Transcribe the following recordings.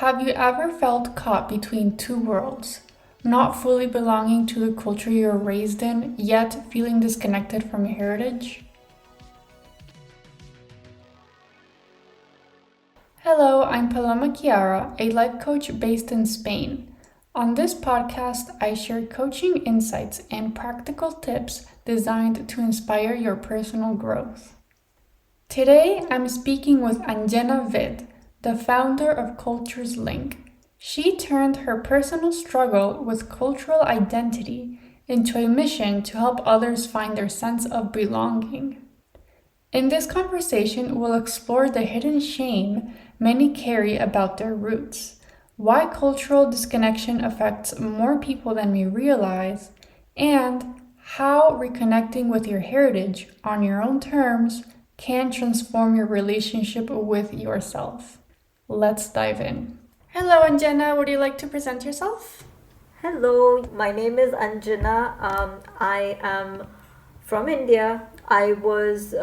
Have you ever felt caught between two worlds, not fully belonging to the culture you're raised in, yet feeling disconnected from your heritage? Hello, I'm Paloma Chiara, a life coach based in Spain. On this podcast, I share coaching insights and practical tips designed to inspire your personal growth. Today, I'm speaking with Anjana Vaid, the founder of Cultures Link. She turned her personal struggle with cultural identity into a mission to help others find their sense of belonging. In this conversation, we'll explore the hidden shame many carry about their roots, why cultural disconnection affects more people than we realize, and how reconnecting with your heritage on your own terms can transform your relationship with yourself. Let's dive in. Hello, Anjana. Would you like to present yourself? Hello, my name is Anjana. I am from India. I was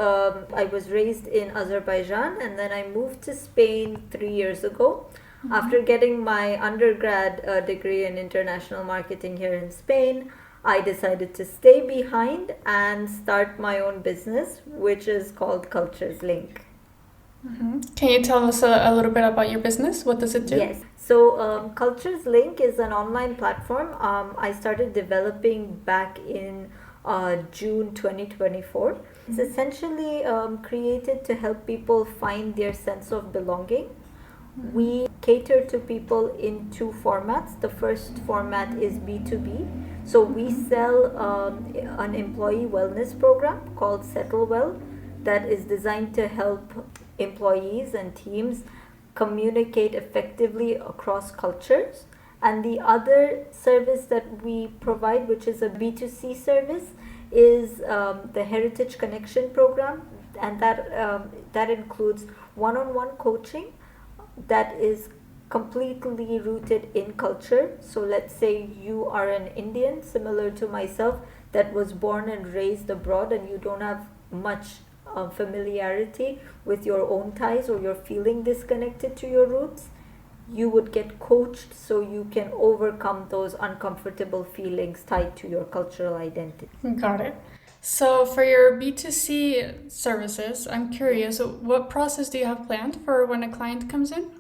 raised in Azerbaijan, and then I moved to Spain 3 years ago. After getting my undergrad degree in international marketing here in Spain, I decided to stay behind and start my own business, which is called Cultures Link. Can you tell us a little bit about your business? What does it do? Yes. So, Cultures Link is an online platform I started developing back in June 2024. It's essentially created to help people find their sense of belonging. We cater to people in two formats. The first format is B2B. So we sell an employee wellness program called Settle Well that is designed to help employees and teams communicate effectively across cultures. And the other service that we provide, which is a B2C service, is the Heritage Connection program, and that includes one-on-one coaching that is completely rooted in culture. So let's say you are an Indian, similar to myself, that was born and raised abroad, and you don't have much familiarity with your own ties, or you're feeling disconnected to your roots. You would get coached so you can overcome those uncomfortable feelings tied to your cultural identity. Got it. So for your B2C services, I'm curious, what process do you have planned for when a client comes in?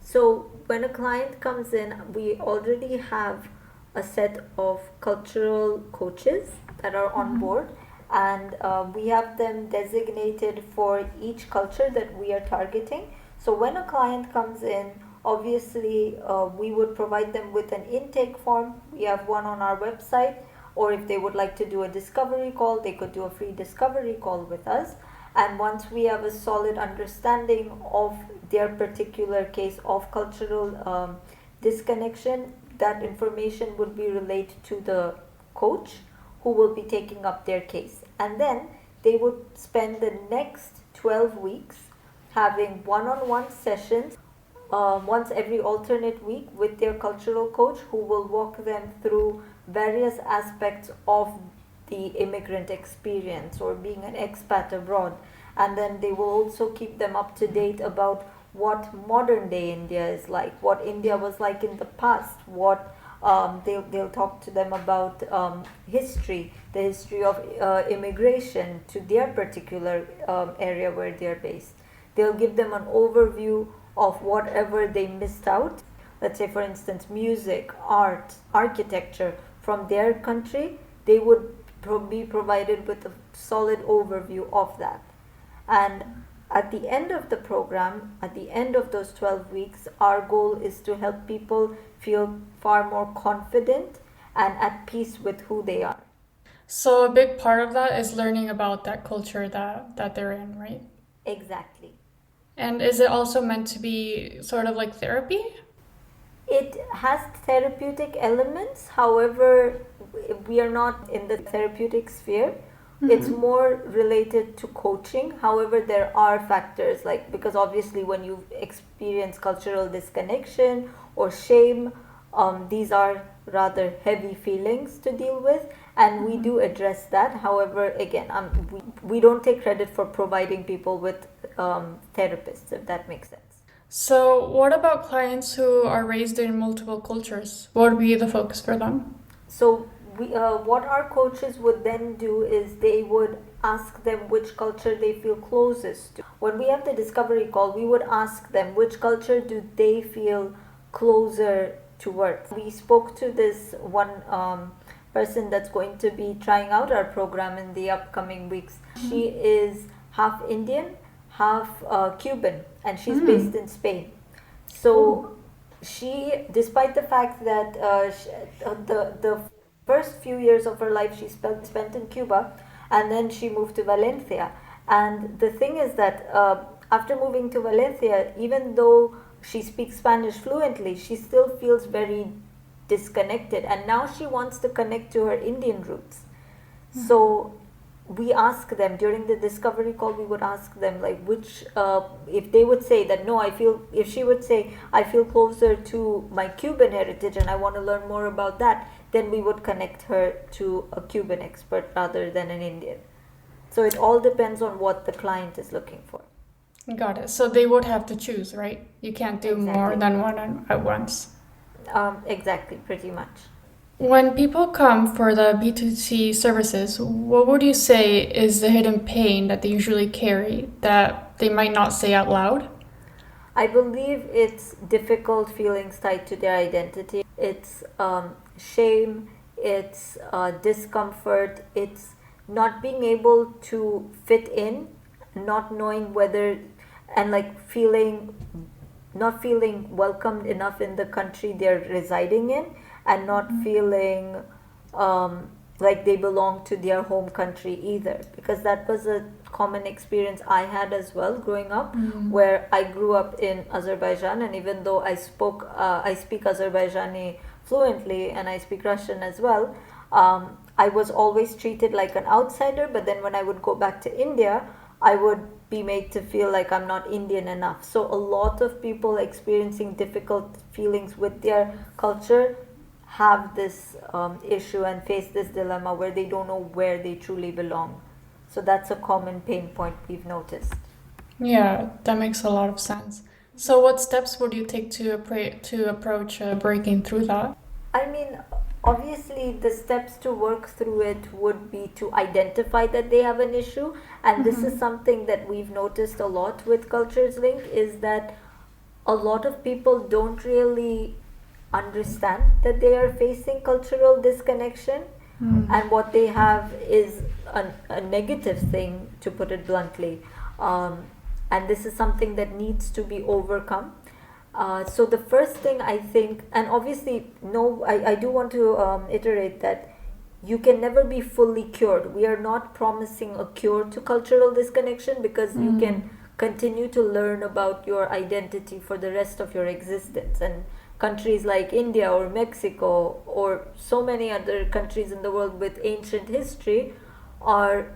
So when a client comes in, we already have a set of cultural coaches that are on board, and we have them designated for each culture that we are targeting. So when a client comes in, obviously we would provide them with an intake form. We have one on our website, or if they would like to do a discovery call, they could do a free discovery call with us. And once we have a solid understanding of their particular case of cultural disconnection, that information would be relayed to the coach, who will be taking up their case. And then they would spend the next 12 weeks having one-on-one sessions once every alternate week with their cultural coach, who will walk them through various aspects of the immigrant experience or being an expat abroad. And then they will also keep them up to date about what modern day India is like, what India was like in the past, what they'll talk to them about history, the history of immigration to their particular area where they're based. They'll give them an overview of whatever they missed out. Let's say, for instance, music, art, architecture from their country. They would be provided with a solid overview of that. And at the end of the program, at the end of those 12 weeks, our goal is to help people feel far more confident and at peace with who they are. So a big part of that is learning about that culture that they're in, right? Exactly. And is it also meant to be sort of like therapy? It has therapeutic elements. However, we are not in the therapeutic sphere. It's more related to coaching. However, there are factors like, because obviously when you experience cultural disconnection or shame, these are rather heavy feelings to deal with, and we do address that. However, again, we don't take credit for providing people with therapists, if that makes sense. So, what about clients who are raised in multiple cultures? What would be the focus for them? So what our coaches would then do is they would ask them which culture they feel closest to. When we have the discovery call, we would ask them which culture do they feel closer towards. We spoke to this one person that's going to be trying out our program in the upcoming weeks. She is half Indian, half Cuban, and she's based in Spain. So she, despite the fact that the first few years of her life she spent in Cuba, and then she moved to Valencia. And the thing is that after moving to Valencia, even though she speaks Spanish fluently, she still feels very disconnected, and now she wants to connect to her Indian roots. So we ask them during the discovery call, we would ask them like which if they would say that no, I feel, if she would say I feel closer to my Cuban heritage and I want to learn more about that, then we would connect her to a Cuban expert rather than an Indian. So it all depends on what the client is looking for. Got it. So they would have to choose, right? You can't do more Exactly. than one at once. Exactly, pretty much. When people come for the B2C services, what would you say is the hidden pain that they usually carry that they might not say out loud? I believe it's difficult feelings tied to their identity. It's shame, it's discomfort, it's not being able to fit in, not knowing whether, and like feeling, not feeling welcomed enough in the country they're residing in, and not feeling like they belong to their home country either, because that was a common experience I had as well growing up, where I grew up in Azerbaijan, and even though I speak Azerbaijani fluently and I speak Russian as well, I was always treated like an outsider. But then when I would go back to India, I would be made to feel like I'm not Indian enough. So a lot of people experiencing difficult feelings with their culture have this issue and face this dilemma where they don't know where they truly belong. So that's a common pain point we've noticed. Yeah, that makes a lot of sense. So, what steps would you take to approach breaking through that? I mean, obviously, the steps to work through it would be to identify that they have an issue. And this is something that we've noticed a lot with Cultures Link, is that a lot of people don't really understand that they are facing cultural disconnection, and what they have is a negative thing, to put it bluntly. And this is something that needs to be overcome. So the first thing I think, and obviously, no, I do want to iterate that you can never be fully cured. We are not promising a cure to cultural disconnection, because you can continue to learn about your identity for the rest of your existence. And countries like India or Mexico or so many other countries in the world with ancient history are,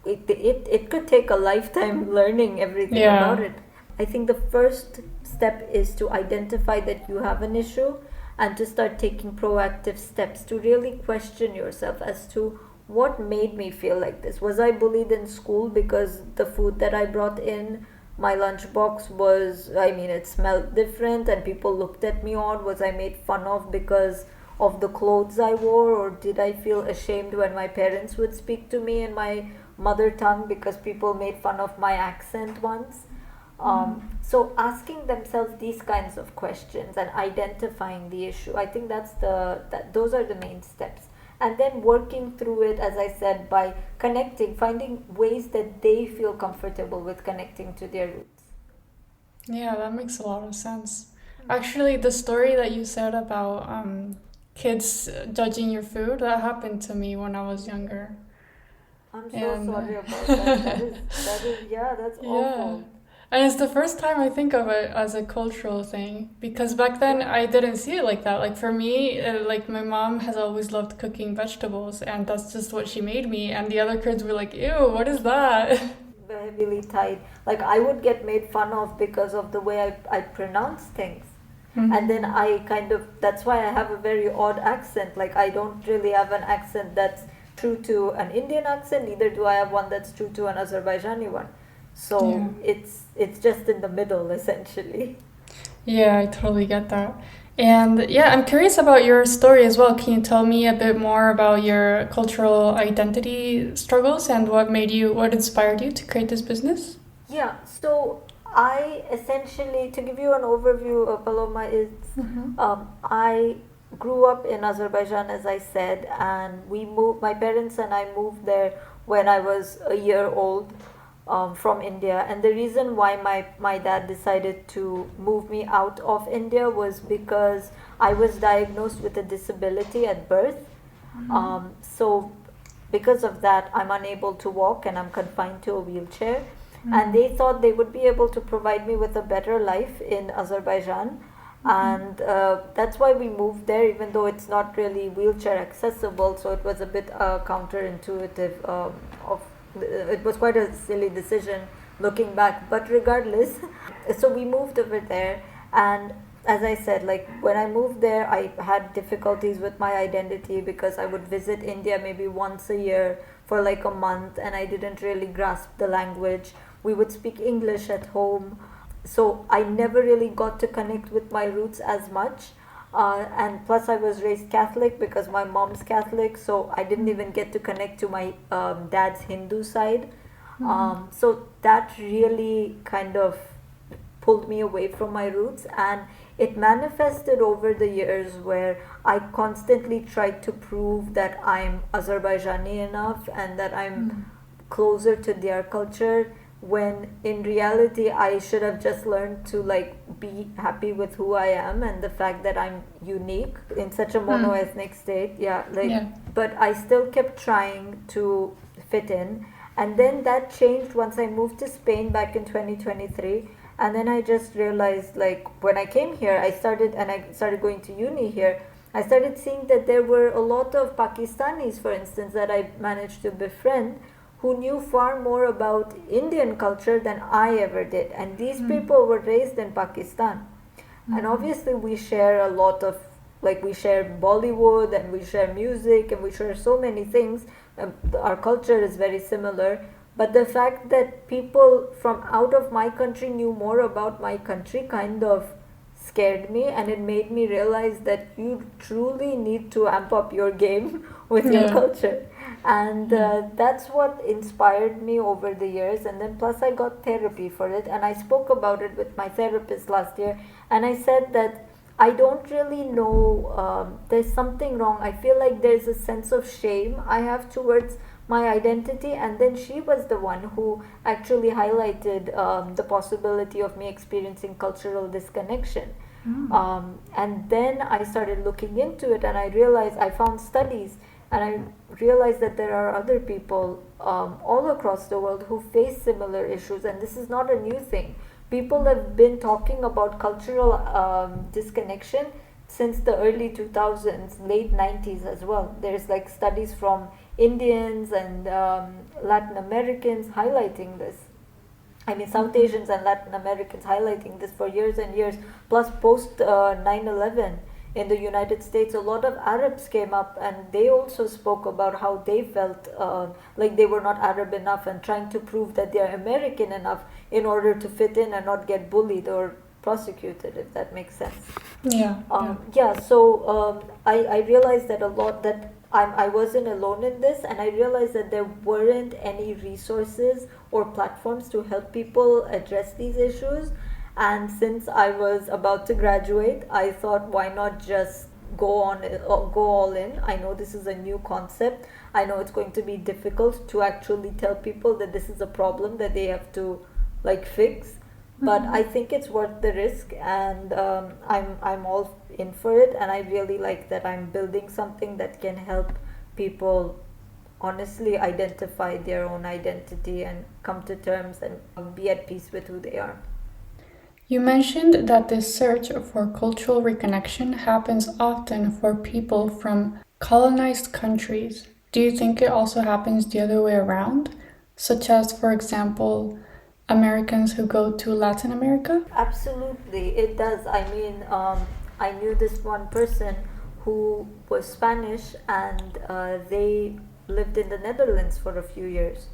it could take a lifetime learning everything about it. I think the first step is to identify that you have an issue, and to start taking proactive steps to really question yourself as to what made me feel like this. Was I bullied in school because the food that I brought in my lunchbox was, I mean, it smelled different and people looked at me odd? Was I made fun of because of the clothes I wore? Or did I feel ashamed when my parents would speak to me in my mother tongue because people made fun of my accent once? So asking themselves these kinds of questions and identifying the issue, I think those are the main steps. And then working through it, as I said, by finding ways that they feel comfortable with connecting to their roots. Yeah, that makes a lot of sense. Actually, the story that you said about kids judging your food, that happened to me when I was younger. I'm so And sorry about that. Yeah, that's yeah. awful. And it's the first time I think of it as a cultural thing, because back then I didn't see it like that. Like for me, like my mom has always loved cooking vegetables, and that's just what she made me. And the other kids were like, "Ew, what is that?" Heavily tied. Like I would get made fun of because of the way I pronounce things. And then I that's why I have a very odd accent. Like I don't really have an accent that's true to an Indian accent, neither do I have one that's true to an Azerbaijani one. So Yeah. it's just in the middle essentially. Yeah, I totally get that. And yeah, I'm curious about your story as well. Can you tell me a bit more about your cultural identity struggles and what inspired you to create this business? Yeah, so I essentially, to give you an overview of Paloma, is Mm-hmm. I grew up in Azerbaijan, as I said, and my parents and I moved there when I was a year old from India. And the reason why my dad decided to move me out of India was because I was diagnosed with a disability at birth. So because of that, I'm unable to walk and I'm confined to a wheelchair. And they thought they would be able to provide me with a better life in Azerbaijan. And that's why we moved there, even though it's not really wheelchair accessible. So it was a bit counterintuitive. It was quite a silly decision looking back. But regardless, so we moved over there, and as I said, like when I moved there, I had difficulties with my identity because I would visit India maybe once a year for like a month, and I didn't really grasp the language. We would speak English at home, so I never really got to connect with my roots as much. And plus, I was raised Catholic because my mom's Catholic, so I didn't even get to connect to my dad's Hindu side. So that really kind of pulled me away from my roots, and it manifested over the years where I constantly tried to prove that I'm Azerbaijani enough and that I'm closer to their culture, when in reality I should have just learned to like be happy with who I am and the fact that I'm unique in such a mono-ethnic state. Yeah, like, Yeah. but I still kept trying to fit in. And then that changed once I moved to Spain back in 2023. And then I just realized, like, when I came here, I started going to uni here. I started seeing that there were a lot of Pakistanis, for instance, that I managed to befriend, who knew far more about Indian culture than I ever did. And these people were raised in Pakistan. And obviously, we share a lot of, like, we share Bollywood and we share music and we share so many things. Our culture is very similar. But the fact that people from out of my country knew more about my country kind of scared me, and it made me realize that you truly need to amp up your game with your Yeah. culture. And that's what inspired me over the years. And then plus I got therapy for it, and I spoke about it with my therapist last year, and I said that I don't really know, there's something wrong. I feel like there's a sense of shame I have towards my identity. And then she was the one who actually highlighted the possibility of me experiencing cultural disconnection. And then I started looking into it, and I realized, I found studies, and I realized that there are other people all across the world who face similar issues, and this is not a new thing. People have been talking about cultural disconnection since the early 2000s, late 90s as well. There's like studies from Indians and Latin Americans highlighting this. I mean, South Asians and Latin Americans highlighting this for years and years. Plus, post 9/11 in the United States, a lot of Arabs came up, and they also spoke about how they felt like they were not Arab enough, and trying to prove that they are American enough in order to fit in and not get bullied or prosecuted, if that makes sense. Yeah. Yeah. Yeah, so I realized that a lot, that I wasn't alone in this, and I realized that there weren't any resources or platforms to help people address these issues. And since I was about to graduate, I thought, why not just go all in? I know this is a new concept. I know it's going to be difficult to actually tell people that this is a problem that they have to like fix, but I think it's worth the risk, and I'm all in for it, and I really like that I'm building something that can help people honestly identify their own identity and come to terms and be at peace with who they are. You mentioned that this search for cultural reconnection happens often for people from colonized countries. Do you think it also happens the other way around? Such as, for example, Americans who go to Latin America? Absolutely, it does. I mean, I knew this one person who was Spanish, and they lived in the Netherlands for a few years.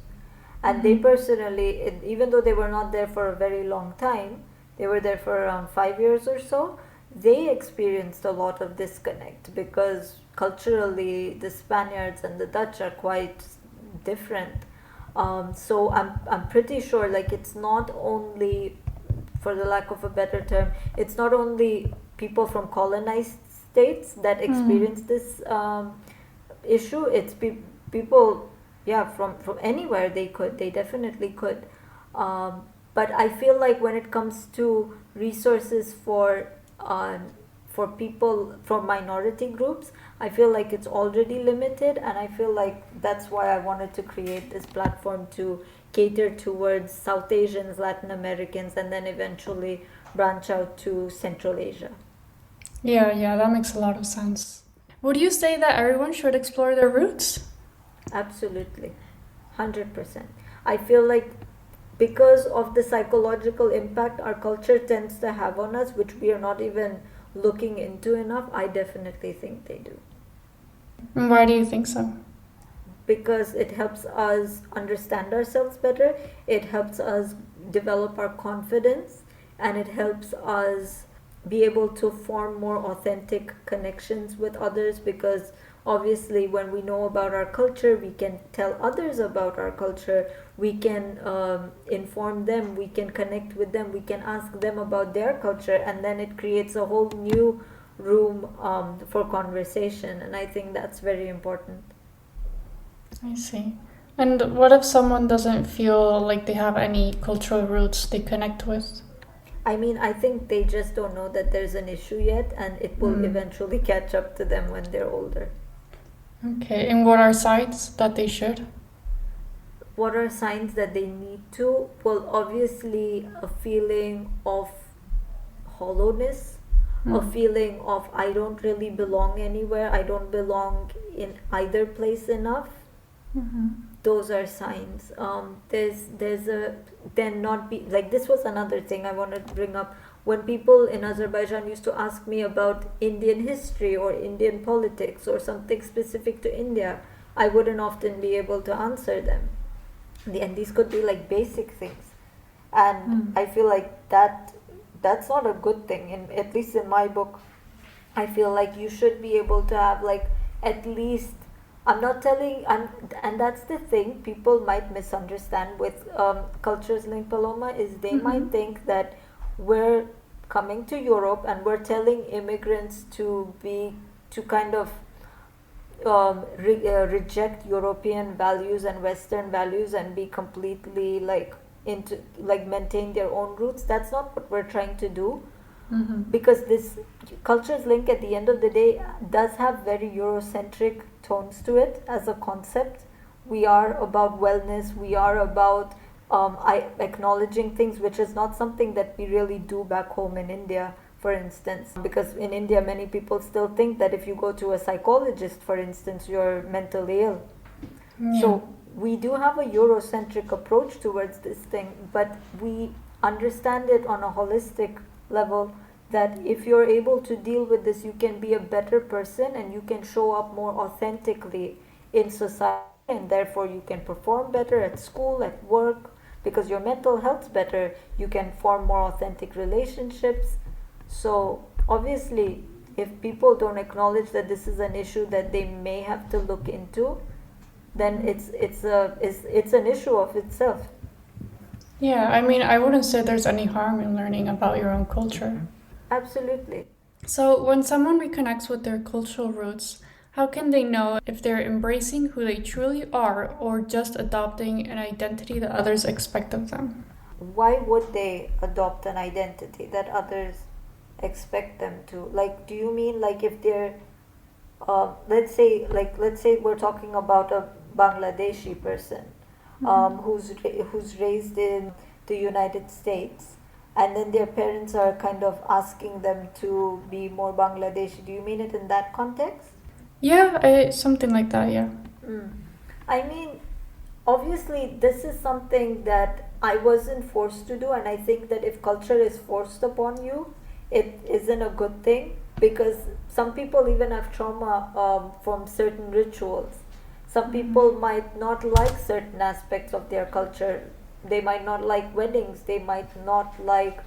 And they personally, even though they were not there for a very long time, they were there for around 5 years or so. They experienced a lot of disconnect because culturally the Spaniards and the Dutch are quite different. So I'm pretty sure like it's not only, for the lack of a better term, it's not only people from colonized states that experience this issue. It's people, yeah, from anywhere. They definitely could. But I feel like when it comes to resources for people from minority groups, I feel like it's already limited, and I feel like that's why I wanted to create this platform to cater towards South Asians, Latin Americans, and then eventually branch out to Central Asia. Yeah, that makes a lot of sense. Would you say that everyone should explore their roots? Absolutely, 100%. I feel like because of the psychological impact our culture tends to have on us, which we are not even looking into enough, I definitely think they do. And why do you think so? Because it helps us understand ourselves better, it helps us develop our confidence, and it helps us be able to form more authentic connections with others, because obviously when we know about our culture we can tell others about our culture, we can inform them, we can connect with them, we can ask them about their culture, and then it creates a whole new room for conversation, and I think that's very important. I see. And what if someone doesn't feel like they have any cultural roots they connect with? I mean, I think they just don't know that there's an issue yet, and it will eventually catch up to them when they're older. Okay, and what are signs that they should? What are signs that they need to? Well, obviously, a feeling of hollowness, a feeling of I don't really belong anywhere, I don't belong in either place enough. Those are signs. There's a then not be like, this was another thing I wanted to bring up. When people in Azerbaijan used to ask me about Indian history or Indian politics or something specific to India, I wouldn't often be able to answer them. And these could be like basic things, and I feel like that's not a good thing. In at least in my book, I feel like you should be able to have like at least, I'm not telling, and that's the thing people might misunderstand with Cultures Link Paloma, is they might think that we're coming to Europe and we're telling immigrants to kind of reject European values and Western values and be completely like into like maintain their own roots. That's not what we're trying to do. Because this Cultures Link at the end of the day does have very Eurocentric tones to it as a concept. We are about wellness, we are about acknowledging things, which is not something that we really do back home in India, for instance. Because in India, many people still think that if you go to a psychologist, for instance, you're mentally ill. Yeah. So we do have a Eurocentric approach towards this thing, but we understand it on a holistic level, that if you're able to deal with this, you can be a better person and you can show up more authentically in society, and therefore you can perform better at school, at work, because your mental health's better, you can form more authentic relationships. So obviously, if people don't acknowledge that this is an issue that they may have to look into, then it's an issue of itself. Yeah, I mean, I wouldn't say there's any harm in learning about your own culture. Absolutely. So, when someone reconnects with their cultural roots, how can they know if they're embracing who they truly are or just adopting an identity that others expect of them? Why would they adopt an identity that others expect them to? Like, do you mean like if they're let's say we're talking about a Bangladeshi person who's raised in the United States, and then their parents are kind of asking them to be more Bangladeshi. Do you mean it in that context? Yeah, something like that, yeah. I mean, obviously, this is something that I wasn't forced to do, and I think that if culture is forced upon you, it isn't a good thing, because some people even have trauma from certain rituals. Some people might not like certain aspects of their culture. They might not like weddings. They might not like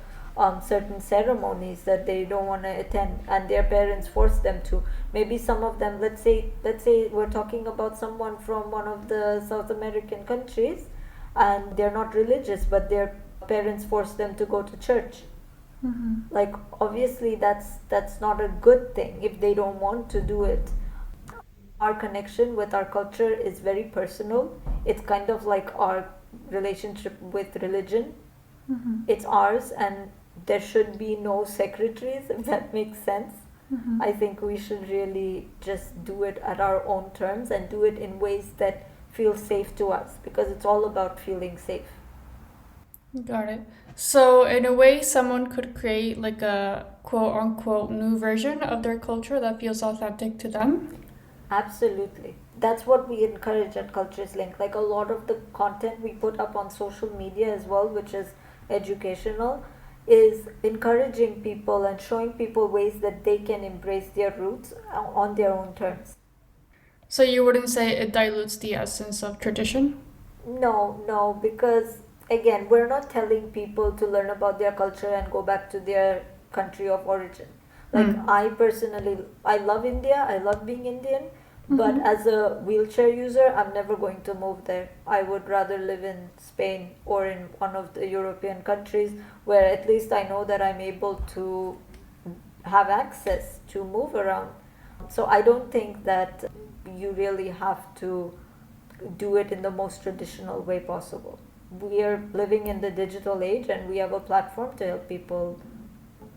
certain ceremonies that they don't want to attend, and their parents force them to. Maybe some of them, let's say we're talking about someone from one of the South American countries, and they're not religious, but their parents force them to go to church. Like, obviously that's not a good thing if they don't want to do it. Our connection with our culture is very personal. It's kind of like our relationship with religion. It's ours, and there should be no secretaries, if that makes sense. I think we should really just do it at our own terms and do it in ways that feel safe to us, because it's all about feeling safe. Got it. So, in a way, someone could create like a quote unquote new version of their culture that feels authentic to them. Absolutely. That's what we encourage at Cultures Link. Like, a lot of the content we put up on social media as well, which is educational, is encouraging people and showing people ways that they can embrace their roots on their own terms. So, you wouldn't say it dilutes the essence of tradition? No, no, because again, we're not telling people to learn about their culture and go back to their country of origin. Like, I personally, I love India, I love being Indian, but as a wheelchair user, I'm never going to move there. I would rather live in Spain or in one of the European countries where at least I know that I'm able to have access to move around. So I don't think that you really have to do it in the most traditional way possible. We are living in the digital age, and we have a platform to help people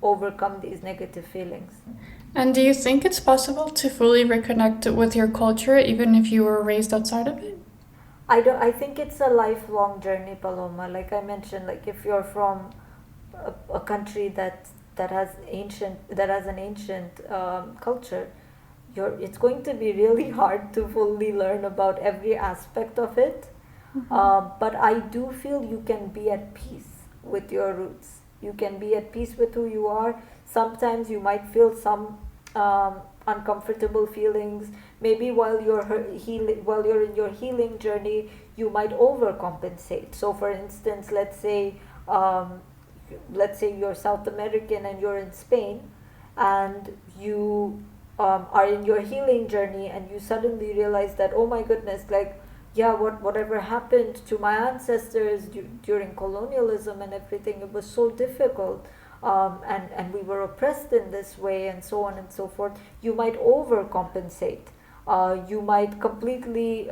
overcome these negative feelings. And do you think it's possible to fully reconnect with your culture even if you were raised outside of it? I think it's a lifelong journey, Paloma. Like I mentioned, like if you're from a country that has an ancient culture, it's going to be really hard to fully learn about every aspect of it. But I do feel you can be at peace with your roots. You can be at peace with who you are. Sometimes you might feel some uncomfortable feelings. Maybe while while you're in your healing journey, you might overcompensate. So, for instance, let's say you're South American and you're in Spain, and you are in your healing journey, and you suddenly realize that, oh my goodness, like, yeah, whatever happened to my ancestors during colonialism and everything, it was so difficult, and we were oppressed in this way, and so on and so forth. You might overcompensate. You might completely,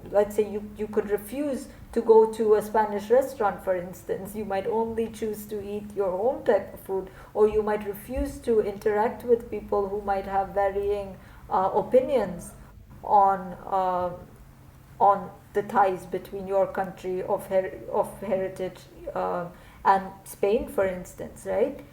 let's say you could refuse to go to a Spanish restaurant, for instance. You might only choose to eat your own type of food, or you might refuse to interact with people who might have varying opinions on the ties between your country of heritage and Spain, for instance, right?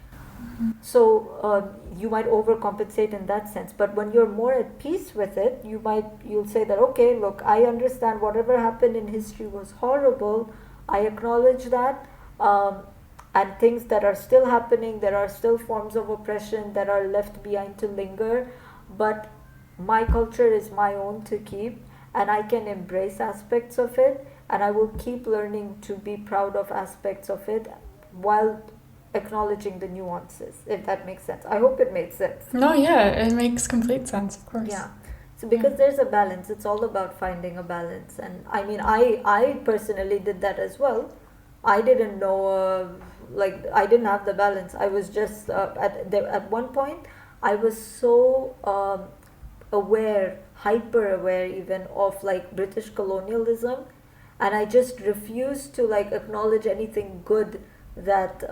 So you might overcompensate in that sense. But when you're more at peace with it, you'll say that, okay, look, I understand whatever happened in history was horrible. I acknowledge that, and things that are still happening, there are still forms of oppression that are left behind to linger. But my culture is my own to keep, and I can embrace aspects of it, and I will keep learning to be proud of aspects of it while acknowledging the nuances, if that makes sense. I hope it made sense. No, yeah, it makes complete sense, of course. Yeah. So because there's a balance, it's all about finding a balance. And I mean, I personally did that as well. I didn't know, I didn't have the balance. I was just, at one point, I was so hyper aware even of like British colonialism, and I just refused to like acknowledge anything good that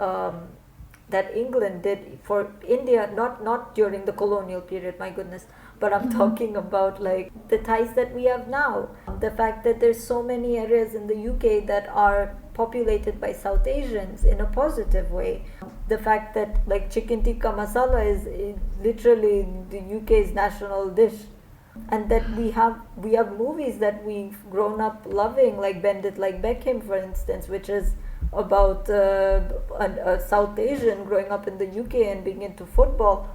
that England did for India, not during the colonial period, my goodness, but I'm talking about like the ties that we have now. The fact that there's so many areas in the UK that are populated by South Asians in a positive way. The fact that like chicken tikka masala is literally the UK's national dish, and that we have movies that we've grown up loving, like Bend It Like Beckham, for instance, which is about a South Asian growing up in the UK and being into football.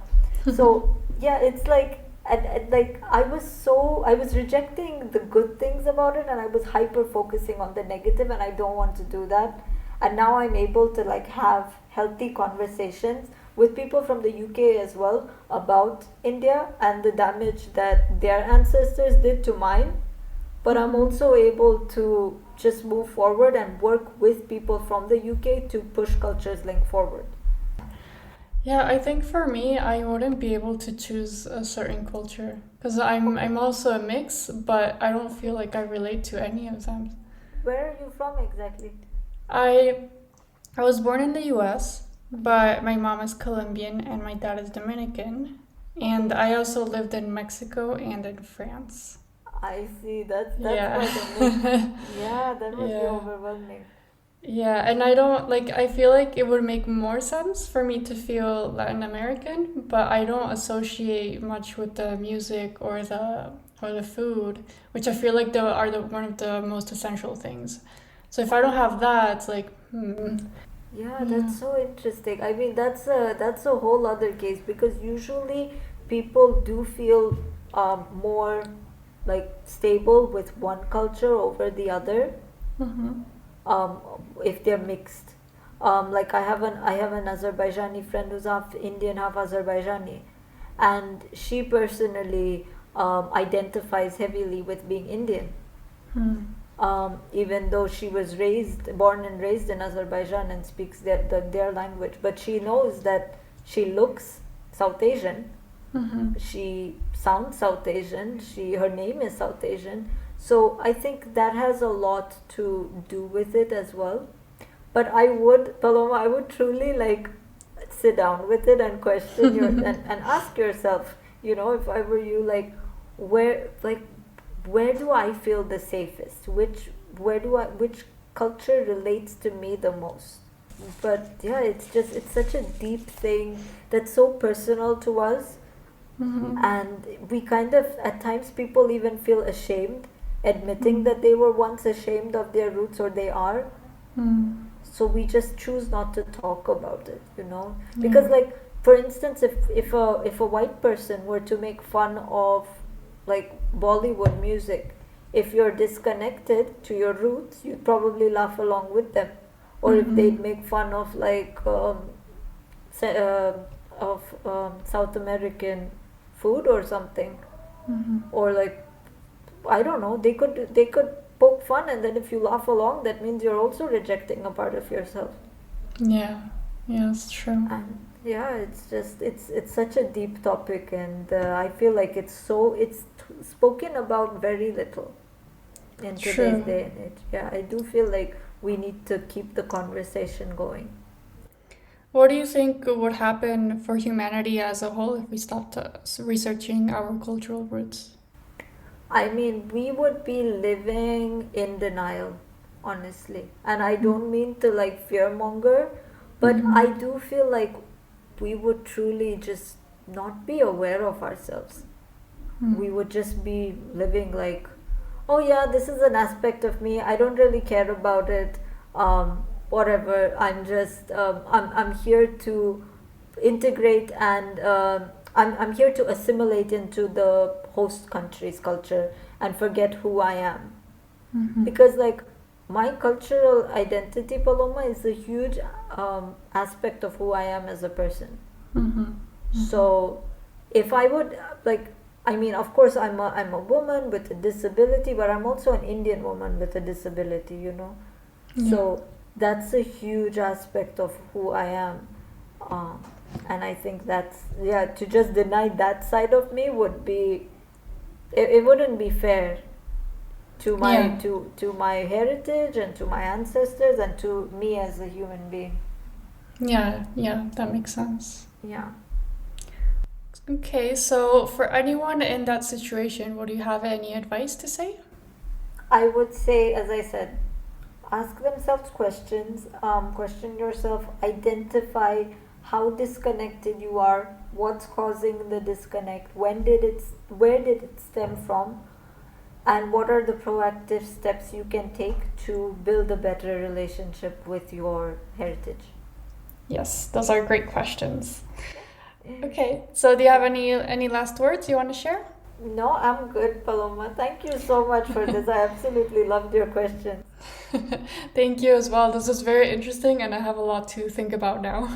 So yeah, it's like, and like I was rejecting the good things about it, and I was hyper focusing on the negative, and I don't want to do that. and now I'm able to like have healthy conversations with people from the UK as well about India and the damage that their ancestors did to mine. But I'm also able to just move forward and work with people from the UK to push Cultures Link forward. Yeah, I think for me, I wouldn't be able to choose a certain culture because I'm also a mix, but I don't feel like I relate to any of them. Where are you from exactly? I I was born in the US, but my mom is Colombian and my dad is Dominican. And Okay. I also lived in Mexico and in France. I see. That's Yeah. quite a mix. Yeah, that must be Yeah. overwhelming. Yeah, and I don't like, I feel like it would make more sense for me to feel Latin American, but I don't associate much with the music or the food, which I feel like are the one of the most essential things. So if I don't have that, it's like, Yeah, yeah. that's so interesting. I mean, that's a whole other case because usually people do feel more like stable with one culture over the other, Mm-hmm. um, if they're mixed. Like I have an Azerbaijani friend who's half Indian, half Azerbaijani, and she personally identifies heavily with being Indian, Hmm. even though she was born and raised in Azerbaijan and speaks their language. But she knows that she looks South Asian, Mm-hmm. she sounds South Asian, her name is South Asian. So I think that has a lot to do with it as well. But Paloma, I would truly like sit down with it and question and ask yourself, if I were you, where like where do I feel the safest? Which culture relates to me the most? But yeah, it's such a deep thing that's so personal to us, Mm-hmm. and we kind of at times people even feel ashamed admitting Mm-hmm. that they were once ashamed of their roots, or they are. Mm-hmm. So we just choose not to talk about it, Yeah. because, like, for instance, if a white person were to make fun of like Bollywood music, if you're disconnected to your roots, you'd probably laugh along with them. Or if Mm-hmm. they'd make fun of like South American food or something, Mm-hmm. or like, I don't know, they could poke fun, and then if you laugh along, that means you're also rejecting a part of yourself. Yeah. Yeah, it's true. And yeah, it's such a deep topic, and I feel like it's spoken about very little in today's True. day and age. Yeah, I do feel like we need to keep the conversation going. What do you think would happen for humanity as a whole if we stopped researching our cultural roots? I mean, we would be living in denial, honestly. And I don't mean to like fearmonger, but I Mm-hmm. do feel like we would truly just not be aware of ourselves. We would just be living like, oh yeah, this is an aspect of me. I don't really care about it. Whatever. I'm here to integrate, and I'm here to assimilate into the host country's culture and forget who I am. Mm-hmm. Because, like, my cultural identity, Paloma, is a huge aspect of who I am as a person. Mm-hmm. Mm-hmm. So if I would like, I mean, of course, I'm a woman with a disability, but I'm also an Indian woman with a disability. Yeah. So that's a huge aspect of who I am. Um, and I think that's, yeah, to just deny that side of me would be, it wouldn't be fair to my Yeah. to my heritage and to my ancestors and to me as a human being. Yeah. Yeah. That makes sense. Yeah. Okay, so for anyone in that situation, would you have any advice to say? I would say, as I said, ask themselves questions, question yourself, identify how disconnected you are, what's causing the disconnect, where did it stem from, and what are the proactive steps you can take to build a better relationship with your heritage. Yes, those are great questions. Okay, so do you have any last words you want to share? No, I'm good, Paloma. Thank you so much for this. I absolutely loved your questions. Thank you as well. This is very interesting, and I have a lot to think about now.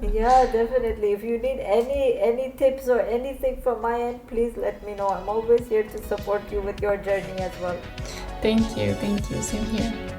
Yeah, definitely. If you need any tips or anything from my end, please let me know. I'm always here to support you with your journey as well. Thank you. Thank you. Same here.